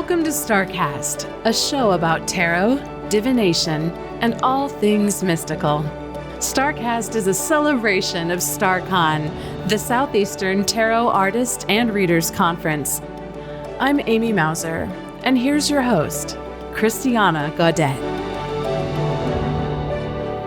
Welcome to StaarCast, a show about tarot, divination, and all things mystical. StaarCast is a celebration of StaarCon, the Southeastern Tarot Artist and Readers Conference. I'm Amy Mauser, and here's your host, Christiana Gaudet.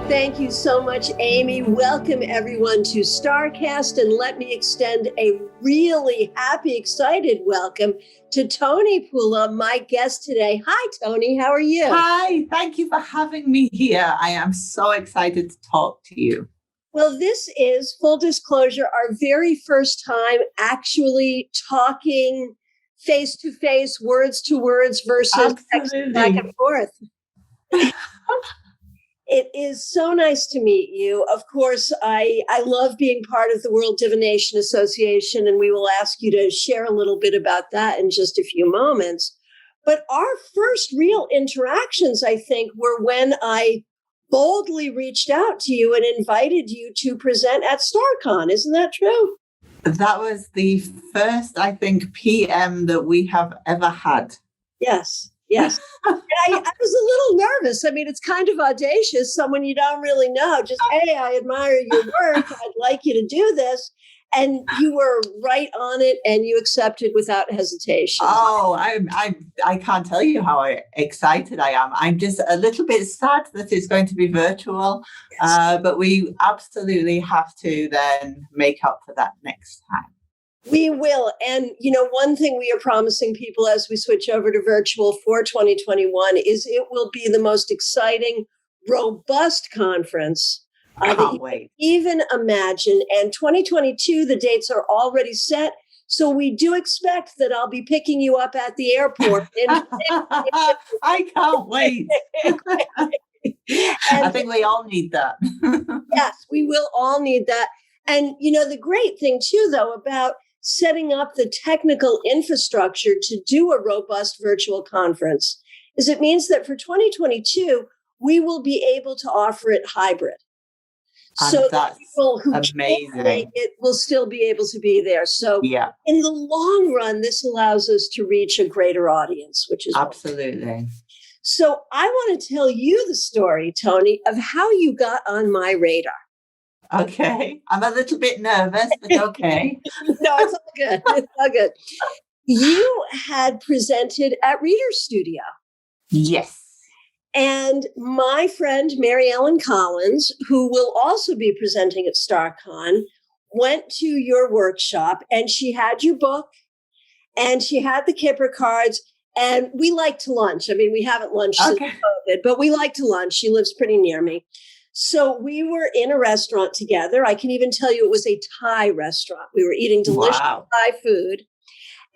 Thank you so much, Amy. Welcome, everyone, to StaarCast, and let me extend a really happy, excited welcome to Toni Puhle, my guest today. Hi, Toni. How are you? Hi. Thank you for having me here. I am so excited to talk to you. Well, this is, full disclosure, our very first time actually talking face-to-face, words to words versus texting back and forth. It is so nice to meet you. Of course, I love being part of the World Divination Association, and we will ask you to share a little bit about that in just a few moments. But our first real interactions, I think, were when I boldly reached out to you and invited you to present at StaarCon. Isn't that true? That was the first, I think, PM that we have ever had. Yes. Yes. And I was a little nervous. I mean, it's kind of audacious. Someone you don't really know, just, hey, I admire your work. I'd like you to do this. And you were right on it and you accepted without hesitation. Oh, I can't tell you how excited I am. I'm just a little bit sad that it's going to be virtual, yes. But we absolutely have to then make up for that next time. We will. And, you know, one thing we are promising people as we switch over to virtual for 2021 is it will be the most exciting, robust conference that you can even imagine. And 2022, the dates are already set. So we do expect that I'll be picking you up at the airport. I can't wait. I think we all need that. Yes, we will all need that. And, you know, the great thing, too, though, about setting up the technical infrastructure to do a robust virtual conference is it means that for 2022, we will be able to offer it hybrid. And so that people who amazing. Can't make it will still be able to be there. So in the long run, this allows us to reach a greater audience, which is absolutely. Wonderful. So I want to tell you the story, Toni, of how you got on my radar. Okay. I'm a little bit nervous, but okay. No, it's all good. It's all good. You had presented at Reader Studio. Yes. And my friend, Mary Ellen Collins, who will also be presenting at StaarCon, went to your workshop and she had your book and she had the Kipper Cards. And we like to lunch. I mean, we haven't lunched since COVID, but we like to lunch. She lives pretty near me. So we were in a restaurant together. I can even tell you it was a Thai restaurant. We were eating delicious Thai food.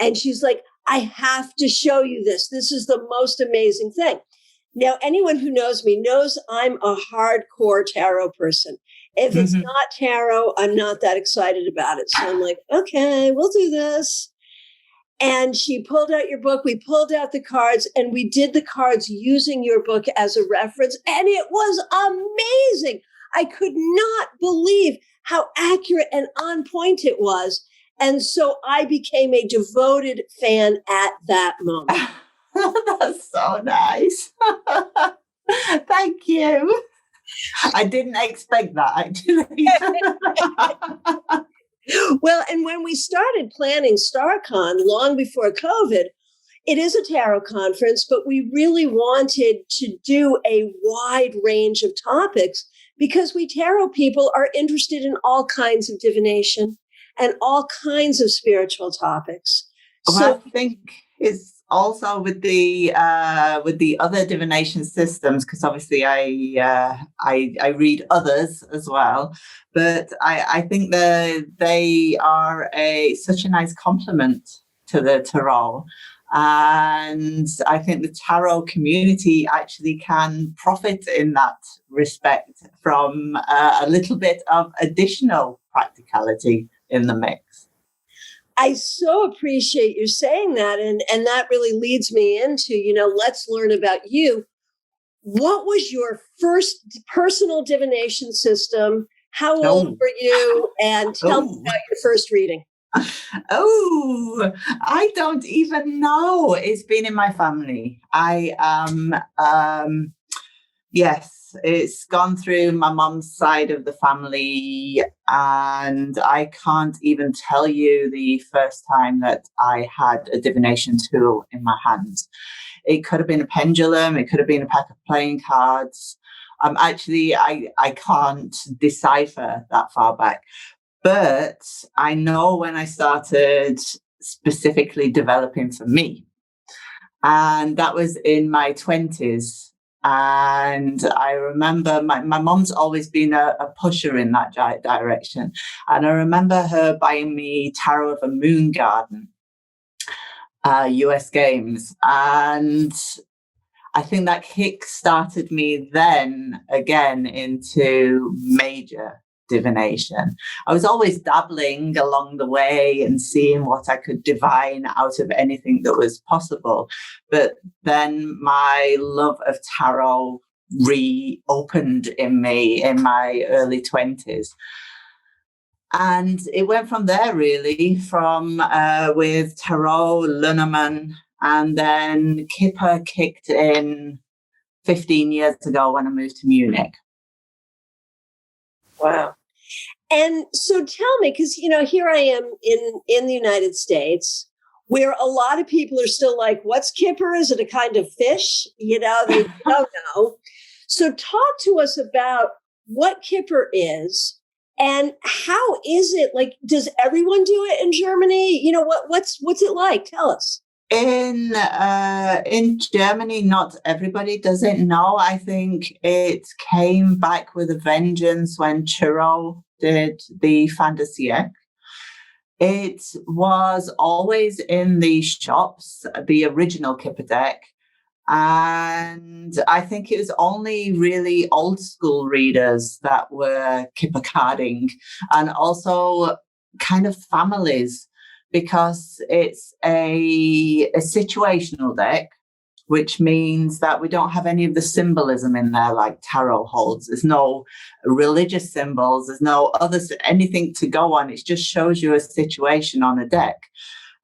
And she's like, I have to show you this. This is the most amazing thing. Now, anyone who knows me knows I'm a hardcore tarot person. If it's not tarot, I'm not that excited about it. So I'm like, okay, we'll do this. And she pulled out your book, we pulled out the cards, and we did the cards using your book as a reference. And it was amazing. I could not believe how accurate and on point it was. And so I became a devoted fan at that moment. That's so nice. Thank you. I didn't expect that, actually. Well, and when we started planning StaarCon long before COVID, it is a tarot conference, but we really wanted to do a wide range of topics because we tarot people are interested in all kinds of divination and all kinds of spiritual topics. Well, I think it's also with the other divination systems, because obviously I read others as well, but I think they are such a nice complement to the tarot, and I think the tarot community actually can profit in that respect from a little bit of additional practicality in the mix. I so appreciate you saying that. And that really leads me into, you know, let's learn about you. What was your first personal divination system? How old were you? And tell me about your first reading. Oh, I don't even know. It's been in my family. Yes, it's gone through my mum's side of the family, and I can't even tell you the first time that I had a divination tool in my hands. It could have been a pendulum, it could have been a pack of playing cards. Actually, I can't decipher that far back. But I know when I started specifically developing for me, and that was in my 20s. And I remember my mom's always been a pusher in that direction. And I remember her buying me Tarot of a Moon Garden, US Games. And I think that kick-started me then again into major divination. I was always dabbling along the way and seeing what I could divine out of anything that was possible. But then my love of tarot reopened in me in my early 20s. And it went from there, really, from with tarot, Lenormand, and then Kipper kicked in 15 years ago when I moved to Munich. Wow. And so tell me, because, here I am in the United States, where a lot of people are still like, what's Kipper? Is it a kind of fish? They don't know. So talk to us about what Kipper is and how is it? Like, does everyone do it in Germany? What's it like? Tell us. In Germany, not everybody does it. No, I think it came back with a vengeance when Chiro did the Fantasie. It was always in the shops, the original Kipper Deck. And I think it was only really old school readers that were Kipper carding, and also kind of families, because it's a situational deck, which means that we don't have any of the symbolism in there like tarot holds. There's no religious symbols. There's no anything to go on. It just shows you a situation on a deck,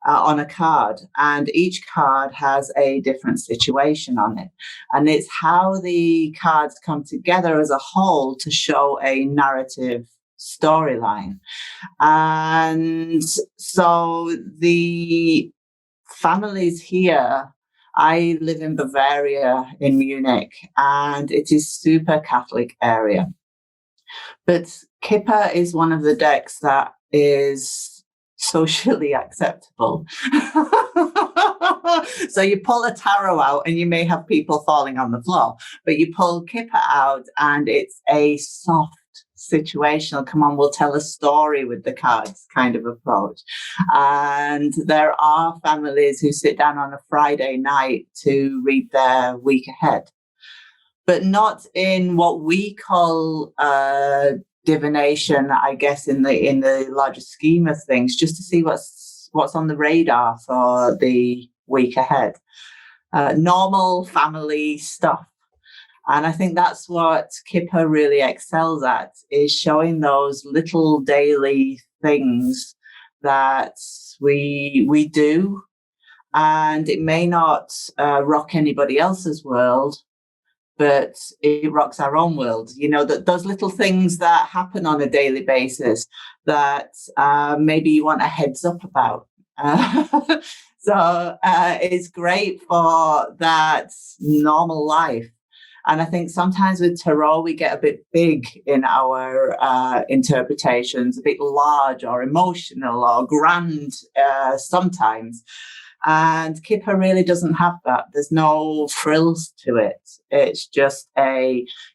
on a card. And each card has a different situation on it. And it's how the cards come together as a whole to show a narrative storyline. And so the families here, I live in Bavaria in Munich, and it is super Catholic area. But Kipper is one of the decks that is socially acceptable. So you pull a tarot out and you may have people falling on the floor, but you pull Kipper out and it's a soft, situational, come on, we'll tell a story with the cards kind of approach. And there are families who sit down on a Friday night to read their week ahead, but not in what we call divination, I guess, in the larger scheme of things, just to see what's on the radar for the week ahead. Normal family stuff. And I think that's what Kipper really excels at, is showing those little daily things that we do. And it may not rock anybody else's world, but it rocks our own world. That those little things that happen on a daily basis that maybe you want a heads up about. So it's great for that normal life. And I think sometimes with tarot, we get a bit big in our interpretations, a bit large or emotional or grand sometimes. And Kipper really doesn't have that. There's no frills to it. It's just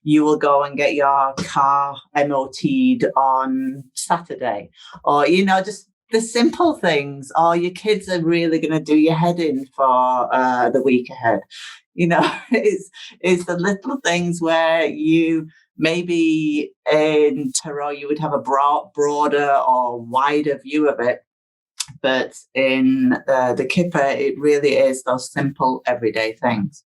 you will go and get your car MOT'd on Saturday, or, just the simple things, or your kids are really going to do your head in for the week ahead. It's the little things where you maybe in tarot you would have a broader or wider view of it, but in the Kipper it really is those simple everyday things.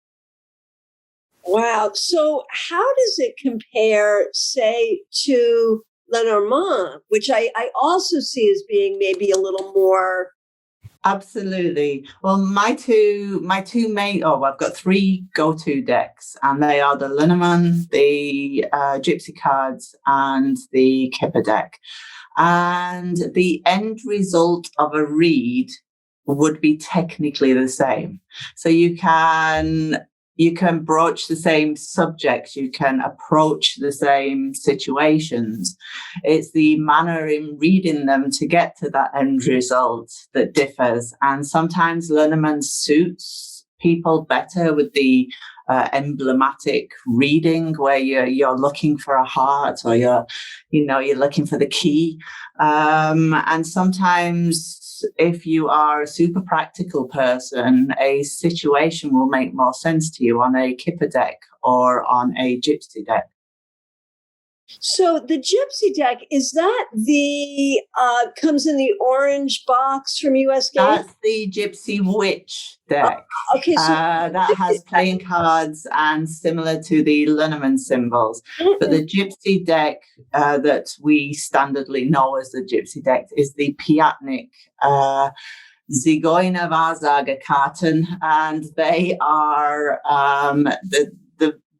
Wow. So how does it compare, say, to Lenormand, which I also see as being maybe a little more. Absolutely. Well, my two main, I've got three go-to decks, and they are the Lenormand, the Gypsy Cards, and the Kipper Deck. And the end result of a read would be technically the same. So you can broach the same subjects, you can approach the same situations. It's the manner in reading them to get to that end result that differs. And sometimes Lenormand suits people better with the emblematic reading, where you're looking for a heart, or you're looking for the key. And sometimes, if you are a super practical person, a situation will make more sense to you on a Kipper deck or on a Gypsy deck. So the Gypsy Deck, is that the comes in the orange box from US Game? That's the Gypsy Witch deck. Oh, okay, so that has playing cards and similar to the Lenormand symbols. Mm-hmm. But the Gypsy Deck that we standardly know as the Gypsy Deck is the Piatnik Zigeuner Wahrsagerkarten, and they are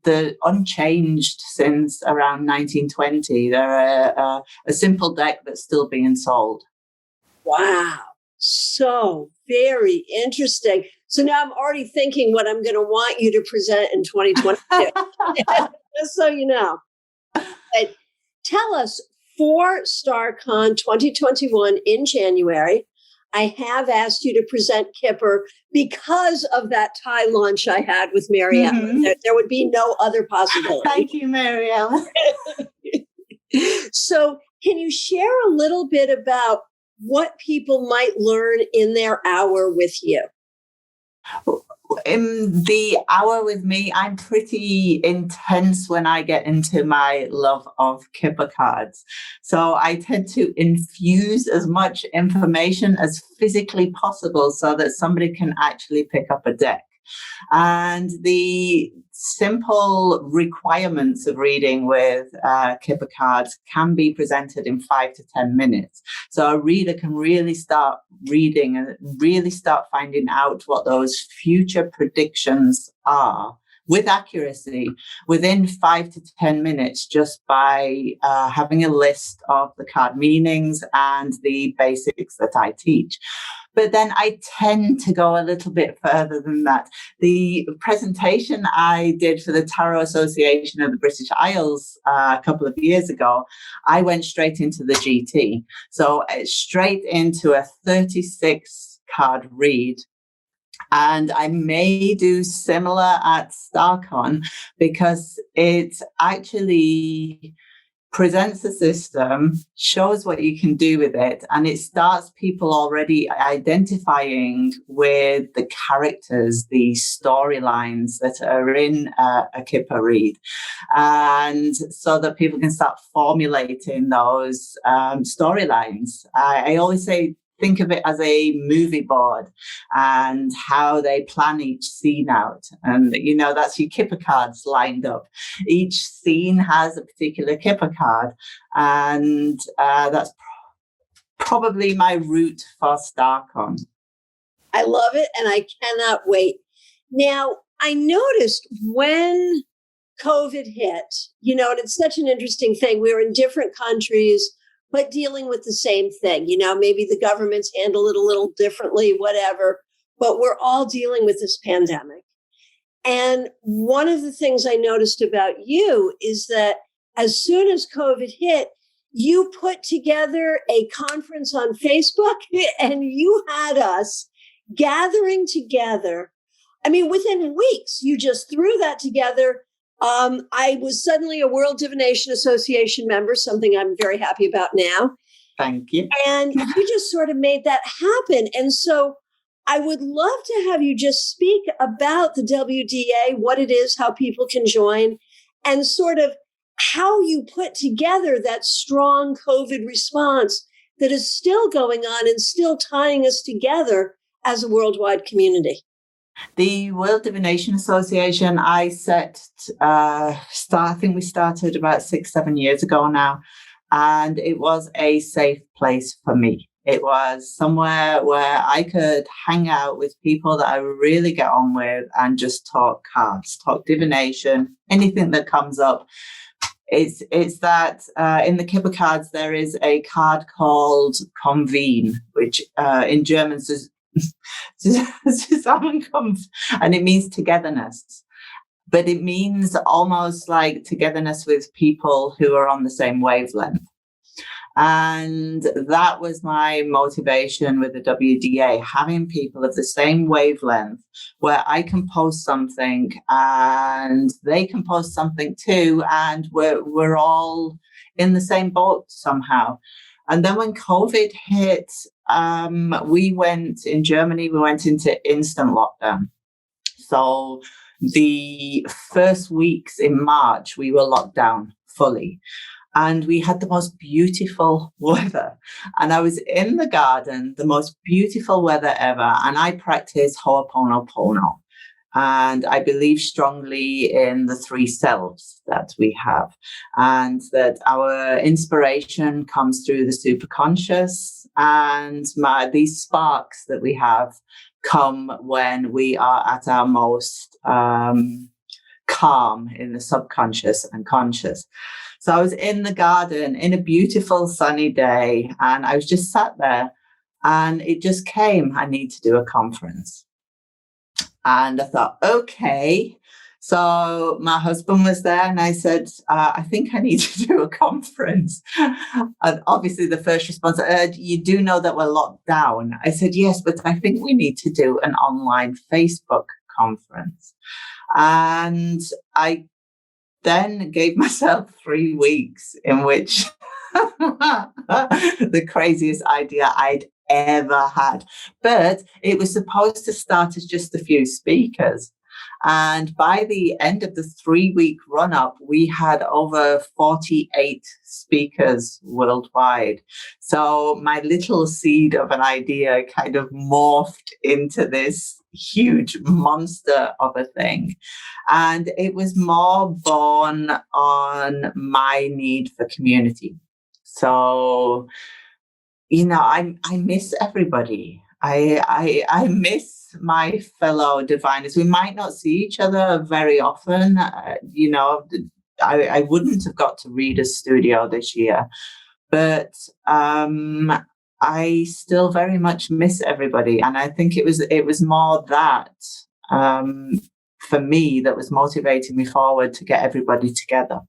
the unchanged since around 1920. They're a simple deck that's still being sold. Wow. So very interesting. So now I'm already thinking what I'm going to want you to present in 2022. Just so you know. But tell us, for StaarCon 2021 in January, I have asked you to present Kipper because of that tie launch I had with Mary Ellen. Mm-hmm. There would be no other possibility. Thank you, Mary Ellen. So can you share a little bit about what people might learn in their hour with you? In the hour with me, I'm pretty intense when I get into my love of Kipper cards. So I tend to infuse as much information as physically possible so that somebody can actually pick up a deck. And the simple requirements of reading with Kipper cards can be presented in 5 to 10 minutes. So a reader can really start reading and really start finding out what those future predictions are with accuracy within 5 to 10 minutes, just by having a list of the card meanings and the basics that I teach. But then I tend to go a little bit further than that. The presentation I did for the Tarot Association of the British Isles a couple of years ago, I went straight into the GT. So straight into a 36 card read. And I may do similar at StaarCon, because it actually presents the system, shows what you can do with it, and it starts people already identifying with the characters, the storylines that are in a Kipper read, and so that people can start formulating those storylines. I always say, think of it as a movie board and how they plan each scene out. And, that's your Kipper cards lined up. Each scene has a particular Kipper card. And that's probably my route for StaarCon. I love it, and I cannot wait. Now, I noticed when COVID hit, and it's such an interesting thing. We were in different countries, but dealing with the same thing. Maybe the governments handle it a little differently, whatever, but we're all dealing with this pandemic. And one of the things I noticed about you is that as soon as COVID hit, you put together a conference on Facebook, and you had us gathering together. I mean, within weeks, you just threw that together. I was suddenly a World Divination Association member, something I'm very happy about now. Thank you. And you just sort of made that happen. And so I would love to have you just speak about the WDA, what it is, how people can join, and sort of how you put together that strong COVID response that is still going on and still tying us together as a worldwide community. The World Divination Association, I think we started about 6-7 years ago now. And it was a safe place for me. It was somewhere where I could hang out with people that I really get on with and just talk cards, talk divination, anything that comes up. It's that in the Kipper Cards, there is a card called Convene, which in German says Zusammenkunft, and it means togetherness. But it means almost like togetherness with people who are on the same wavelength. And that was my motivation with the WDA, having people of the same wavelength where I can post something and they can post something too. And we're all in the same boat somehow. And then when COVID hit, we went into instant lockdown. So the first weeks in March, we were locked down fully. And we had the most beautiful weather. And I was in the garden, the most beautiful weather ever. And I practice Ho'oponopono. And I believe strongly in the three selves that we have. And that our inspiration comes through the superconscious. And these sparks that we have come when we are at our most calm in the subconscious and conscious. So I was in the garden in a beautiful sunny day, and I was just sat there, and it just came, I need to do a conference. And I thought, okay. So my husband was there, and I said, I think I need to do a conference. And obviously the first response, you do know that we're locked down? I said, yes, but I think we need to do an online Facebook conference. And I then gave myself 3 weeks in which the craziest idea I'd ever had. But it was supposed to start as just a few speakers. And by the end of the 3-week run-up, we had over 48 speakers worldwide. So my little seed of an idea kind of morphed into this huge monster of a thing. And it was more born on my need for community. So, I miss everybody. I miss my fellow diviners. We might not see each other very often. I wouldn't have got to Reader's Studio this year, but I still very much miss everybody. And I think it was more that for me that was motivating me forward to get everybody together.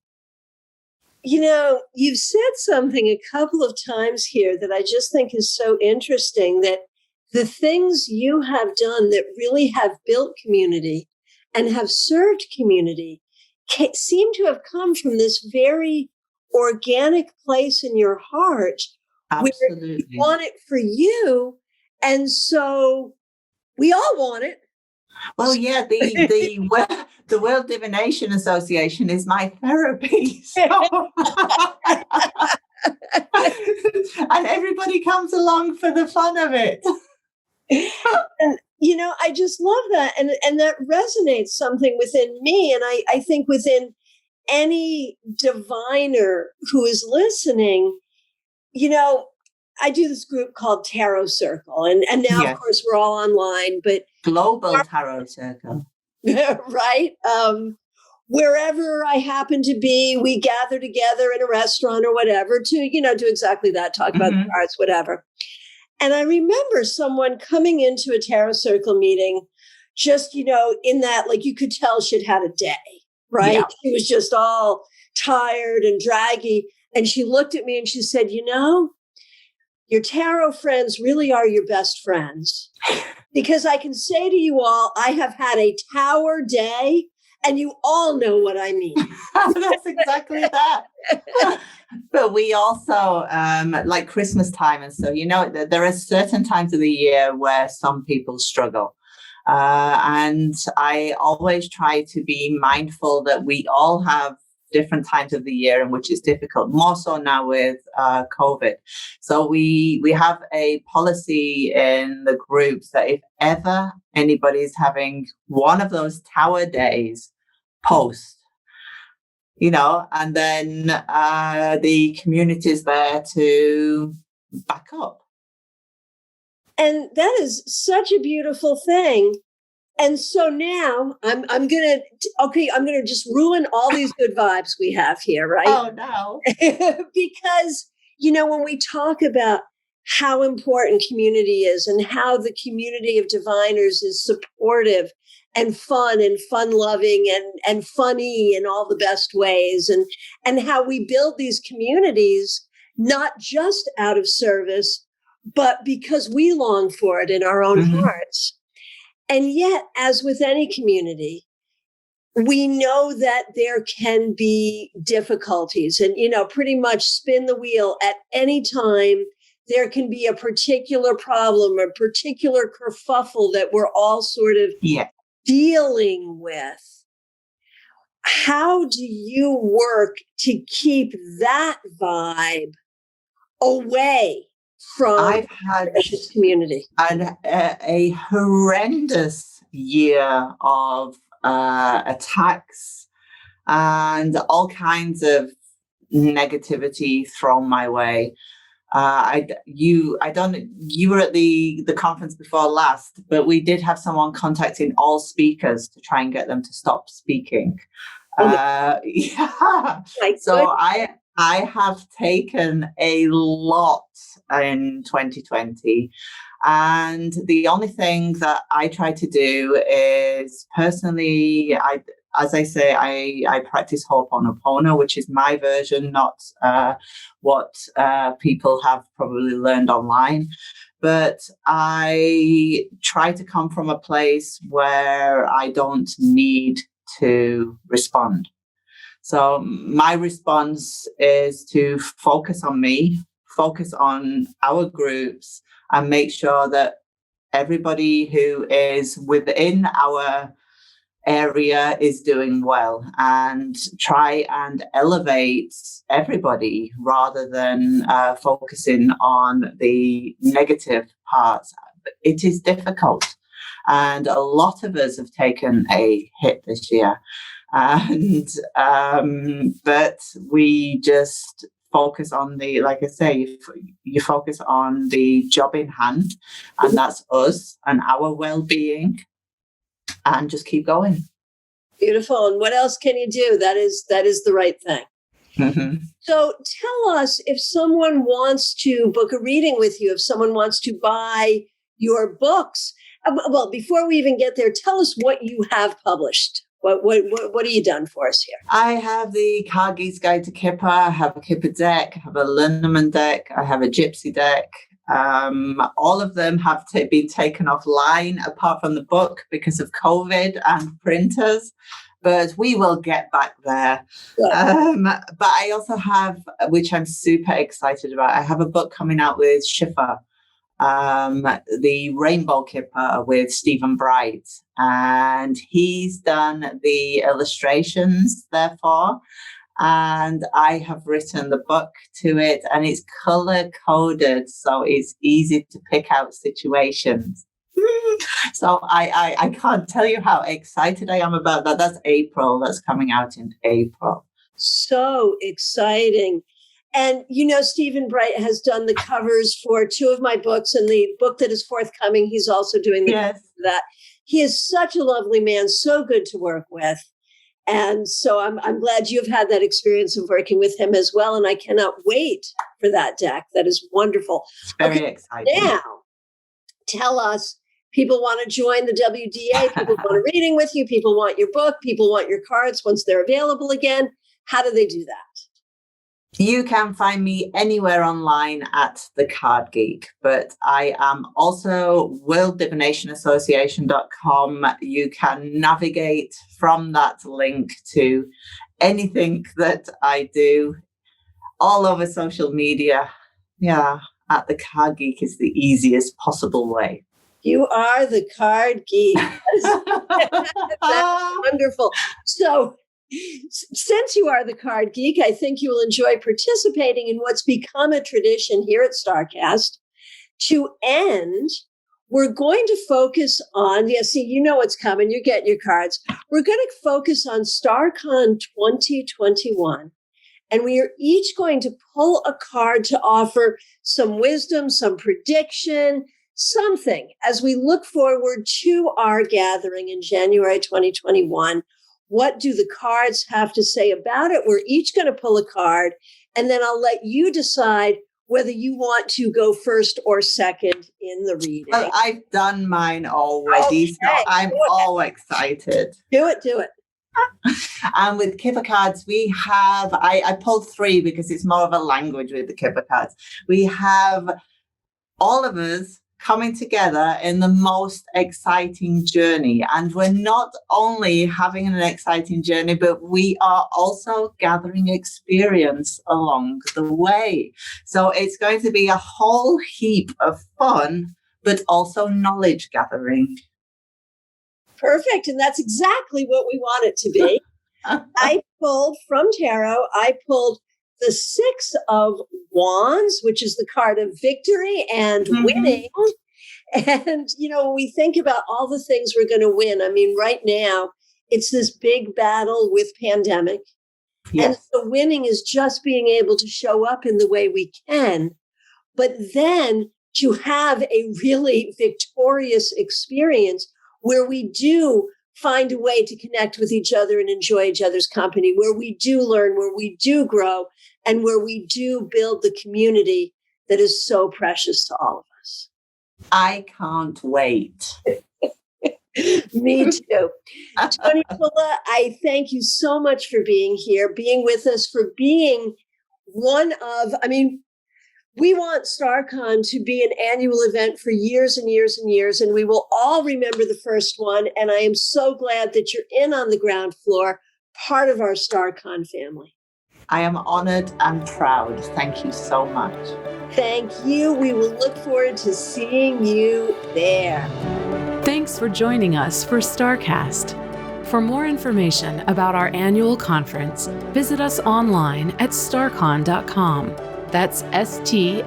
You've said something a couple of times here that I just think is so interesting, that the things you have done that really have built community and have served community seem to have come from this very organic place in your heart. Absolutely. Where you want it for you. And so we all want it. Well, yeah, the World Divination Association is my therapy. So and everybody comes along for the fun of it. And, I just love that. And that resonates something within me. And I think within any diviner who is listening, I do this group called Tarot Circle. And now, Yes. Of course, we're all online, but Global Tarot Circle. right? Wherever I happen to be, we gather together in a restaurant or whatever to, do exactly that, talk about the cards, whatever. And I remember someone coming into a Tarot Circle meeting, just, in that, like, you could tell she'd had a day, right? Yeah. She was just all tired and draggy. And she looked at me and she said, your tarot friends really are your best friends. Because I can say to you all, I have had a tower day, and you all know what I mean. That's exactly that. But we also, like Christmas time and so, there are certain times of the year where some people struggle. And I always try to be mindful that we all have different times of the year in which it's difficult, more so now with COVID. So we have a policy in the groups that if ever anybody's having one of those tower days, post. and then the community is there to back up. And that is such a beautiful thing. And so now I'm gonna just ruin all these good vibes we have here, right? Oh no. Because when we talk about how important community is and how the community of diviners is supportive and fun-loving and funny in all the best ways, and how we build these communities not just out of service, but because we long for it in our own hearts. And yet, as with any community, we know that there can be difficulties, and, pretty much spin the wheel at any time. There can be a particular problem, a particular kerfuffle that we're all sort of dealing with. How do you work to keep that vibe away from precious community? A horrendous year of attacks and all kinds of negativity thrown my way. You were at the conference before last, but we did have someone contacting all speakers to try and get them to stop speaking. So I have taken a lot in 2020. And the only thing that I try to do is, personally, I practice Ho'oponopono, which is my version, not what people have probably learned online. But I try to come from a place where I don't need to respond. So my response is to focus on me, focus on our groups, and make sure that everybody who is within our area is doing well, and try and elevate everybody rather than focusing on the negative parts. It is difficult, and a lot of us have taken a hit this year. And but we just focus on the, like I say, you focus on the job in hand, and that's us and our well-being, and just keep going. Beautiful. And what else can you do? That is the right thing. Mm-hmm. So tell us, if someone wants to book a reading with you, if someone wants to buy your books, well, before we even get there, tell us what you have published. What have you done for us here? I have the Card Geek's Guide to Kipper. I have a Kipper Deck. I have a Lenormand deck. I have a Gypsy Deck. All of them have been taken offline, apart from the book, because of COVID and printers. But we will get back there. But I also have, which I'm super excited about, I have a book coming out with Schiffer, the Rainbow Kipper with Stephen Bright, and he's done the illustrations therefore, and I have written the book to it, and it's color coded, so it's easy to pick out situations. So I can't tell you how excited I am about that. That's April. That's coming out in April. So exciting. And, Stephen Bright has done the covers for 2 of my books, and the book that is forthcoming, he's also doing the covers for that. He is such a lovely man, so good to work with. And so I'm glad you've had that experience of working with him as well. And I cannot wait for that deck. That is wonderful. It's very exciting. Now, tell us, people want to join the WDA, people want a reading with you, people want your book, people want your cards once they're available again. How do they do that? You can find me anywhere online at the Card Geek, but I am also World Divination Association.com. You can navigate from that link to anything that I do all over social media. Yeah, at the Card Geek is the easiest possible way. You are the Card Geek. That's wonderful. So, since you are the Card Geek, I think you will enjoy participating in what's become a tradition here at StaarCast to end we're going to focus on, see, you know what's coming. You're getting your cards. We're going to focus on StaarCon 2021. And we are each going to pull a card to offer some wisdom, some prediction, something as we look forward to our gathering in January 2021. What do the cards have to say about it? We're each going to pull a card, and then I'll let you decide whether you want to go first or second in the reading. Well, I've done mine already, so I'm all excited. Do it. And with Kipper Cards, we have, I pulled 3 because it's more of a language with the Kipper Cards. We have all of us coming together in the most exciting journey. And we're not only having an exciting journey, but we are also gathering experience along the way. So it's going to be a whole heap of fun, but also knowledge gathering. Perfect. And that's exactly what we want it to be. I pulled from tarot, I pulled the 6 of Wands, which is the card of victory and winning. And, when we think about all the things we're going to win, I mean, right now, it's this big battle with pandemic. Yes. And the winning is just being able to show up in the way we can, but then to have a really victorious experience where we do find a way to connect with each other and enjoy each other's company, where we do learn, where we do grow, and where we do build the community that is so precious to all of us. I can't wait. Me too. Toni Puhle, I thank you so much for being here, being with us, for being we want StaarCon to be an annual event for years and years and years, and we will all remember the first one. And I am so glad that you're in on the ground floor, part of our StaarCon family. I am honored and proud. Thank you so much. Thank you. We will look forward to seeing you there. Thanks for joining us for StaarCast. For more information about our annual conference, visit us online at staarcon.com. That's StaarCon.com.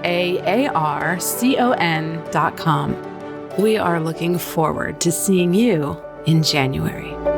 We are looking forward to seeing you in January.